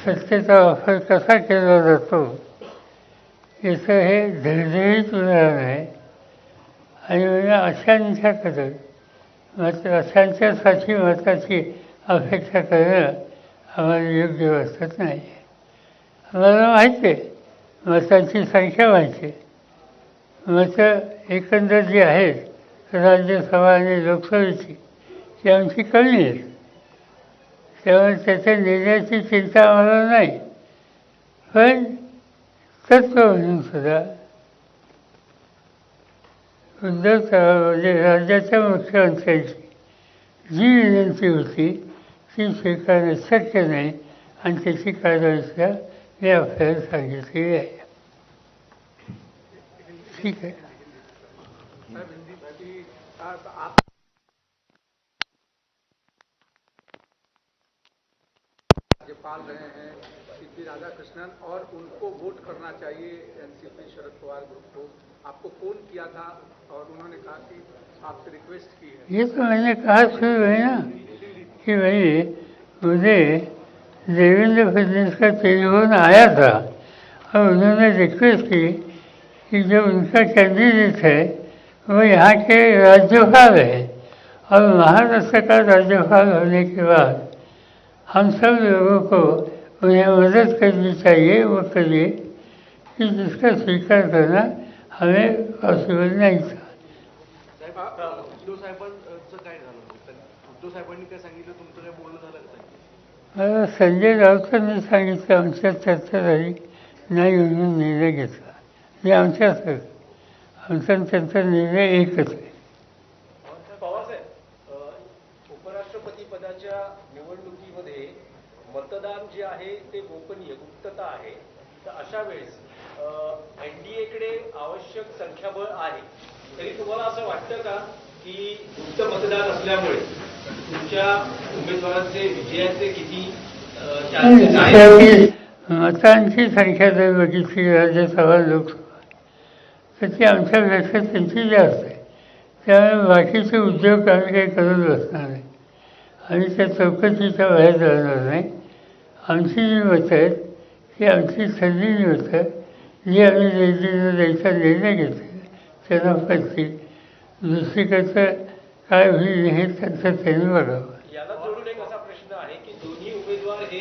सत्तेचा वापर कसा केला जातो याचं हे धडधडीत उदाहरण आहे. आणि म्हणजे अशांच्याकडं मात्र अशांच्यासाठी मताची अपेक्षा करणं आम्हाला योग्य वाटत नाही. आम्हाला माहिती आहे, मतांची संख्या माहिती आहे. मतं एकंदर जी आहेत राज्यसभा आणि लोकसभेची ती आमची कमी आहेत. त्यामुळे त्याच्या निर्णयाची चिंता आम्हाला नाही. पण तत्व म्हणून सुद्धा उद्धव म्हणजे राज्याच्या मुख्यमंत्र्यांची जी विनंती होती ती स्वीकारणं शक्य नाही आणि त्याची कारवाईसुद्धा मी आपल्याला सांगितलेली आहे. ठीक आहे. राज्यपाल रहे हैं सीपी राधाकृष्णन और उनको वोट करना चाहिए एनसीपी शरद पवार ग्रुप को, आपको फोन किया था और उन्होंने कहा कि आपसे रिक्वेस्ट की है. ये तो मैंने कहा शुरू है ना कि भाई मुझे देवेंद्र फडणवीस का टेलीफोन आया था और उन्होंने रिक्वेस्ट की कि जो उनका कैंडिडेट है वो यहाँ के राज्यपाल है और महाराष्ट्र का राज्यपाल होने के बाद हम सब लोगों को उन्हें मदद करनी चाहिए. वो करिए कि जिसका स्वीकार करना हमें पॉसिबल नहीं था. उद्धव साहेबांचं काय झालं? उद्धव साहेबांनी काय सांगितलं? तुमचं काय बोलणं झालं का? मला संजय राऊतांनी सांगितलं आमच्या चर्चा झाली नाही म्हणून निर्णय घेतला. हे आमचा त्यांचा निर्णय एकच आहे. उपराष्ट्रपती पदाच्या निवडणुकीमध्ये मतदान जे आहे ते गोपनीय गुप्तता आहे. तर अशा वेळेस एनडीएकडे आवश्यक संख्याबळ आहे, तरी तुम्हाला असं वाटतं का की गुप्त मतदान असल्यामुळे तुमच्या उमेदवारांचे विजयाचे किती चान्सेस आहेत? मतांची संख्या जर बघितली राज्यसभा लोकसभा तर ती आमच्यापेक्षा त्यांची जास्त आहे. त्यामुळे बाकीचे उद्योग आम्ही काही करत बसणार नाही आणि त्या चौकशीच्या बाहेर जाणार नाही. आमची जी मतं आहेत ती आमची ठरलेली मतं जी आम्ही द्यायचा निर्णय घेतला त्यांना पडतील. दुसरीकडचं काय होईल हे त्यांचं त्यांनी बघावं.